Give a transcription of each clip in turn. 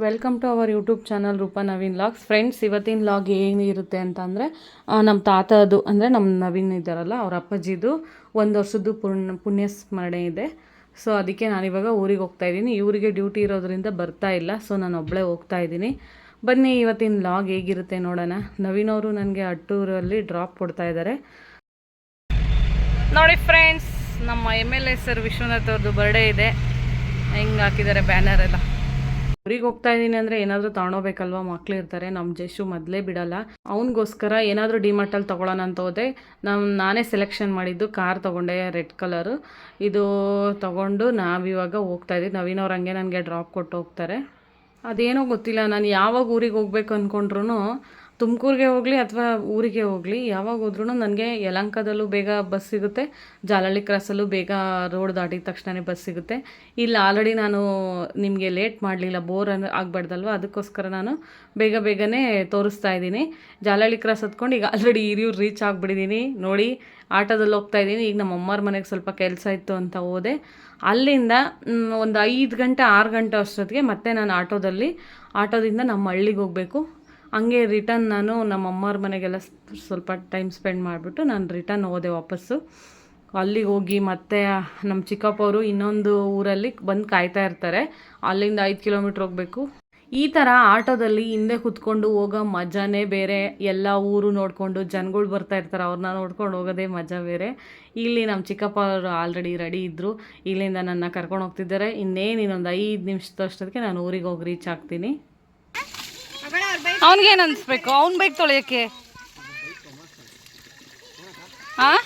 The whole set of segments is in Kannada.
Welcome to our YouTube channel Roopa Naveen vlogs. Friends, ಇವತ್ತಿನ ಲಾಗ್ ಏನಿರುತ್ತೆ ಅಂತಂದರೆ ನಮ್ಮ ತಾತದು ಅಂದರೆ ನಮ್ಮ ನವೀನ್ ಇದ್ದಾರಲ್ಲ ಅವ್ರ ಅಪ್ಪಾಜಿದು 1 ವರ್ಷದ್ದು ಪುಣ್ಯ ಸ್ಮರಣೆ ಇದೆ. ಸೊ ಅದಕ್ಕೆ ನಾನಿವಾಗ ಊರಿಗೆ ಹೋಗ್ತಾಯಿದ್ದೀನಿ. ಇವರಿಗೆ ಡ್ಯೂಟಿ ಇರೋದ್ರಿಂದ ಬರ್ತಾ ಇಲ್ಲ. ಸೊ ನಾನು ಒಬ್ಬಳೇ ಹೋಗ್ತಾ ಇದ್ದೀನಿ. ಬನ್ನಿ ಇವತ್ತಿನ ಲಾಗ್ ಹೇಗಿರುತ್ತೆ ನೋಡೋಣ. ನವೀನ್ ಅವರು ನನಗೆ ಅಟ್ಟೂರಲ್ಲಿ ಡ್ರಾಪ್ ಕೊಡ್ತಾ ಇದ್ದಾರೆ. ನೋಡಿ ಫ್ರೆಂಡ್ಸ್, ನಮ್ಮ MLA ಸರ್ ವಿಶ್ವನಾಥ್ ಅವ್ರದ್ದು ಬರ್ಡೇ ಇದೆ. ಹೆಂಗೆ ಹಾಕಿದ್ದಾರೆ ಬ್ಯಾನರ್ ಎಲ್ಲ. ಊರಿಗೆ ಹೋಗ್ತಾ ಇದ್ದೀನಿ ಅಂದರೆ ಏನಾದರೂ ತೊಗೊಳೋಬೇಕಲ್ವ, ಮಕ್ಳು ಇರ್ತಾರೆ. ನಮ್ಮ ಜೇಶು ಮೊದಲೇ ಬಿಡಲ್ಲ. ಅವನಿಗೋಸ್ಕರ ಏನಾದರೂ ಡಿಮಾರ್ಟಲ್ಲಿ ತೊಗೊಳ್ಳೋಣ ಅಂತ ಹೋದೆ. ನಾನೇ ಸೆಲೆಕ್ಷನ್ ಮಾಡಿದ್ದು ಕಾರ್ ತೊಗೊಂಡೆ, ರೆಡ್ ಕಲರು. ಇದು ತೊಗೊಂಡು ನಾವಿವಾಗ ಹೋಗ್ತಾಯಿದ್ದೀವಿ. ನವೀನ್ ಅವ್ರು ಹಂಗೆ ನನಗೆ ಡ್ರಾಪ್ ಕೊಟ್ಟು ಹೋಗ್ತಾರೆ. ಅದೇನೋ ಗೊತ್ತಿಲ್ಲ, ನಾನು ಯಾವಾಗ ಊರಿಗೆ ಹೋಗ್ಬೇಕು ಅಂದ್ಕೊಂಡ್ರೂ, ತುಮಕೂರಿಗೆ ಹೋಗಲಿ ಅಥವಾ ಊರಿಗೆ ಹೋಗಲಿ, ಯಾವಾಗ ಹೋದ್ರೂ ನನಗೆ ಯಲಹಂಕದಲ್ಲೂ ಬೇಗ ಬಸ್ ಸಿಗುತ್ತೆ, ಜಾಲಹಳ್ಳಿ ಕ್ರಾಸಲ್ಲೂ ಬೇಗ ರೋಡ್ ದಾಟಿದ ತಕ್ಷಣವೇ ಬಸ್ ಸಿಗುತ್ತೆ. ಇಲ್ಲಿ ಆಲ್ರೆಡಿ ನಾನು ನಿಮಗೆ ಲೇಟ್ ಮಾಡಲಿಲ್ಲ, ಬೋರ್ ಆಗಬಾರ್ದಲ್ವ, ಅದಕ್ಕೋಸ್ಕರ ನಾನು ಬೇಗನೆ ತೋರಿಸ್ತಾ ಇದ್ದೀನಿ. ಜಾಲಹಳ್ಳಿ ಕ್ರಾಸ್ ಹತ್ಕೊಂಡು ಈಗ ಆಲ್ರೆಡಿ ಹಿರಿಯೂರು ರೀಚ್ ಆಗಿಬಿಟ್ಟಿದ್ದೀನಿ. ನೋಡಿ, ಆಟೋದಲ್ಲಿ ಹೋಗ್ತಾಯಿದ್ದೀನಿ. ಈಗ ನಮ್ಮ ಅಮ್ಮರ ಮನೆಗೆ ಸ್ವಲ್ಪ ಕೆಲಸ ಇತ್ತು ಅಂತ ಹೋದೆ. ಅಲ್ಲಿಂದ ಒಂದು 5 ಗಂಟೆ 6 ಗಂಟೆ ಅಷ್ಟೊತ್ತಿಗೆ ಮತ್ತೆ ನಾನು ಆಟೋದಿಂದ ನಮ್ಮ ಹಳ್ಳಿಗೆ ಹೋಗಬೇಕು. ಹಂಗೆ ರಿಟರ್ನ್ ನಾನು ನಮ್ಮ ಅಮ್ಮವ್ರ ಮನೆಗೆಲ್ಲ ಸ್ವಲ್ಪ ಟೈಮ್ ಸ್ಪೆಂಡ್ ಮಾಡಿಬಿಟ್ಟು ನಾನು ರಿಟರ್ನ್ ಹೋದೆ ವಾಪಸ್ಸು. ಅಲ್ಲಿಗೆ ಹೋಗಿ ಮತ್ತೆ ನಮ್ಮ ಚಿಕ್ಕಪ್ಪವರು ಇನ್ನೊಂದು ಊರಲ್ಲಿ ಬಂದು ಕಾಯ್ತಾ ಇರ್ತಾರೆ. ಅಲ್ಲಿಂದ 5 ಕಿಲೋಮೀಟ್ರ್ ಹೋಗಬೇಕು. ಈ ಥರ ಆಟೋದಲ್ಲಿ ಹಿಂದೆ ಕೂತ್ಕೊಂಡು ಹೋಗೋ ಮಜಾನೇ ಬೇರೆ. ಎಲ್ಲ ಊರು ನೋಡಿಕೊಂಡು ಜನಗಳು ಬರ್ತಾ ಇರ್ತಾರೆ, ಅವ್ರನ್ನ ನೋಡ್ಕೊಂಡು ಹೋಗೋದೇ ಮಜಾ ಬೇರೆ. ಇಲ್ಲಿ ನಮ್ಮ ಚಿಕ್ಕಪ್ಪ ಅವರು ಆಲ್ರೆಡಿ ರೆಡಿ ಇದ್ದರು. ಇಲ್ಲಿಂದ ನನ್ನ ಕರ್ಕೊಂಡು ಹೋಗ್ತಿದ್ದಾರೆ. ಇನ್ನೊಂದು 5 ನಿಮಿಷದಷ್ಟೊತ್ತಿಗೆ ನಾನು ಊರಿಗೆ ಹೋಗಿ ರೀಚ್ ಆಗ್ತೀನಿ. ಅವನಿಗೇನು ಅನಿಸ್ಬೇಕು? ಅವ್ನ ಬೈಕ್ ತೊಳೆಯೋಕ್ಕೆ ಹಾಂ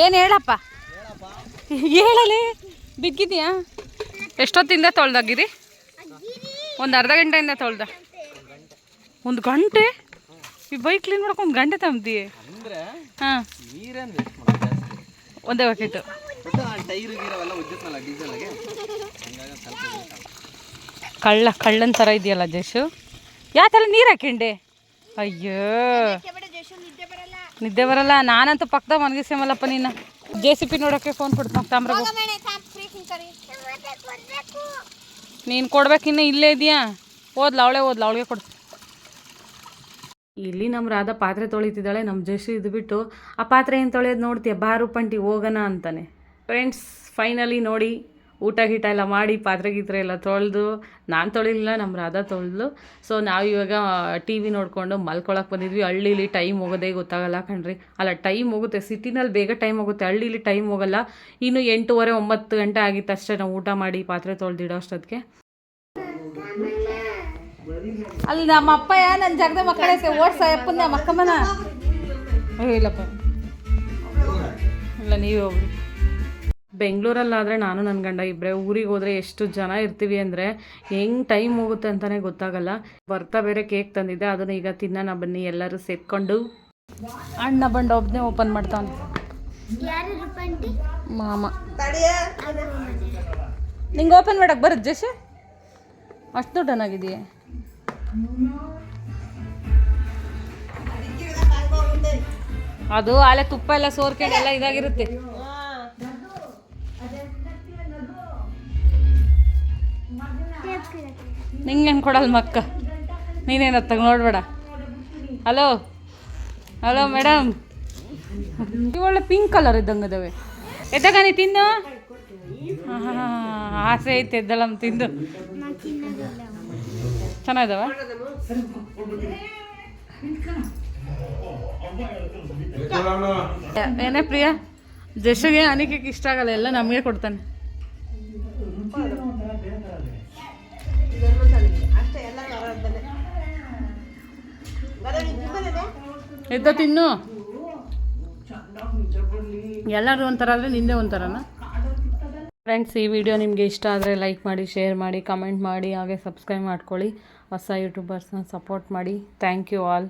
ಏನು ಹೇಳಪ್ಪ, ಹೇಳಲೇ. ಬಿಗ್ಗಿದೆಯಾ? ಎಷ್ಟೊತ್ತಿಂದ ತೊಳ್ದಾಗಿರಿ? ಒಂದು ಅರ್ಧ ಗಂಟೆಯಿಂದ ತೊಳ್ದ. 1 ಗಂಟೆ? ಈ ಬೈಕ್ ಕ್ಲೀನ್ ಮಾಡೋಕೆ 1 ಗಂಟೆ ತಗೊಂತೀಯ? ಹಾಂ, ಒಂದೇ ಬಕೆಟು. ಕಳ್ಳನ ಥರ ಇದೆಯಲ್ಲ ಜೇಶು. ಯಾತಲ್ಲ ನೀರು ಹಾಕೊಂಡೆ? ಅಯ್ಯೋ, ನಿದ್ದೆ ಬರಲ್ಲ. ನಾನಂತೂ ಪಕ್ಕದಾಗ ಮನಗಿಸ್ಕೊಂಬಲ್ಲಪ್ಪ. ನೀನು JCP ನೋಡೋಕ್ಕೆ ಫೋನ್ ಕೊಡ್ತಾ ತಾಮ್ರ. ನೀನು ಕೊಡ್ಬೇಕಿನ್ನ ಇಲ್ಲೇ ಇದೆಯಾ? ಅವಳಿಗೆ ಕೊಡ್ತೀನಿ. ಇಲ್ಲಿ ನಮ್ಮ ರಾಧಾ ಪಾತ್ರೆ ತೊಳಿತಿದ್ದಾಳೆ. ನಮ್ಮ ಜೇಶು ಇದು ಬಿಟ್ಟು ಆ ಪಾತ್ರೆ ಏನು ತೊಳೆಯೋದು ನೋಡ್ತೀಯ, ಬಾರು ಪಂಟಿ ಹೋಗೋಣ ಅಂತಾನೆ. ಫ್ರೆಂಡ್ಸ್, ಫೈನಲಿ ನೋಡಿ, ಊಟ ಗೀಟ ಎಲ್ಲ ಮಾಡಿ ಪಾತ್ರೆ ಗೀತ್ರೆ ಎಲ್ಲ ತೊಳೆದು, ನಾನು ತೊಳಿಲಿಲ್ಲ, ನಮ್ಮ ರಾಧಾ ತೊಳೆದು. ಸೊ ನಾವಿವಾಗ TV ನೋಡಿಕೊಂಡು ಮಲ್ಕೊಳಕ್ಕೆ ಬಂದಿದ್ವಿ. ಹಳ್ಳೀಲಿ ಟೈಮ್ ಹೋಗೋದೇ ಗೊತ್ತಾಗಲ್ಲ ಕಣ್ರಿ. ಅಲ್ಲ, ಟೈಮ್ ಹೋಗುತ್ತೆ, ಸಿಟಿನಲ್ಲಿ ಬೇಗ ಟೈಮ್ ಹೋಗುತ್ತೆ, ಹಳ್ಳೀಲಿ ಟೈಮ್ ಹೋಗಲ್ಲ. ಇನ್ನು 8:30 9 ಗಂಟೆ ಆಗಿತ್ತು ಅಷ್ಟೇ ನಾವು ಊಟ ಮಾಡಿ ಪಾತ್ರೆ ತೊಳೆದಿಡೋ ಅಷ್ಟೊತ್ತಿಗೆ. ಅಲ್ಲಿ ನಮ್ಮ ಅಪ್ಪ ನನ್ನ ಜಾಗದ ಮಕ್ಕಳೈತೆ ಓಡ್ಸ ಅಪ್ಪನ ನಮ್ಮ ಅಕ್ಕಮ್ಮನ. ಇಲ್ಲಪ್ಪ, ಇಲ್ಲ, ನೀವೇ ಹೋಗ್ರಿ. ಬೆಂಗಳೂರಲ್ಲಾದರೆ ನಾನು ನನ್ನ ಗಂಡ ಇಬ್ಬರೇ. ಊರಿಗೆ ಹೋದರೆ ಎಷ್ಟು ಜನ ಇರ್ತೀವಿ ಅಂದರೆ ಹೆಂಗೆ ಟೈಮ್ ಹೋಗುತ್ತೆ ಅಂತಲೇ ಗೊತ್ತಾಗಲ್ಲ. ಬರ್ತಾ ಬೇರೆ ಕೇಕ್ ತಂದಿದ್ದೆ, ಅದನ್ನು ಈಗ ತಿನ್ನೋಣ ಬನ್ನಿ ಎಲ್ಲರೂ ಸೇರ್ಕೊಂಡು. ಅಣ್ಣ ಬಂದು ಒಬ್ಬನೇ ಓಪನ್ ಮಾಡ್ತಾನೆ. ಮಾಮ ನಿಂಗೆ ಓಪನ್ ಮಾಡೋಕ್ಕೆ ಬರುತ್ತೆ ಜೇಶ? ಅಷ್ಟು ದೊಡ್ಡನಾಗಿದೆಯೇ? ಅದು ಆಲೆ ತುಪ್ಪ ಎಲ್ಲ ಸೋರ್ಕೊಂಡು ಎಲ್ಲ ಇದಾಗಿರುತ್ತೆ. ನಿಂಗೇನು ಕೊಡಲ್ಲ ಮಕ್ಕ, ನೀನೇನತ್ತಾಗ ನೋಡ್ಬೇಡ. ಹಲೋ ಮೇಡಮ್, ಒಳ್ಳೆ ಪಿಂಕ್ ಕಲರ್ ಇದ್ದಂಗೆ ಅದಾವೆ. ಎದ್ದಾಗ ನೀ ತಿನ್ನು. ಆಸೆ ಐತೆ ಎದ್ದಳಮ್ಮ ತಿಂದು. ಚೆನ್ನಾಗಿದಾವ? ಏನೇ ಪ್ರಿಯಾ, ಜಶುಗೆ ಅನಿಕೆಗೆ ಇಷ್ಟ ಆಗಲ್ಲ, ಎಲ್ಲ ನಮಗೆ ಕೊಡ್ತಾನೆ. ಎದ್ದ ತಿನ್ನು. ಎಲ್ಲರೂ ಒಂಥರ ಆದರೆ ನಿಂದೆ ಒಂಥರನಾ? ಫ್ರೆಂಡ್ಸ್, ಈ ವಿಡಿಯೋ ನಿಮಗೆ ಇಷ್ಟ ಆದರೆ ಲೈಕ್ ಮಾಡಿ, ಶೇರ್ ಮಾಡಿ, ಕಮೆಂಟ್ ಮಾಡಿ, ಹಾಗೆ ಸಬ್ಸ್ಕ್ರೈಬ್ ಮಾಡ್ಕೊಳ್ಳಿ. ಹೊಸ ಯೂಟ್ಯೂಬರ್ಸ್ನ ಸಪೋರ್ಟ್ ಮಾಡಿ. Thank you all.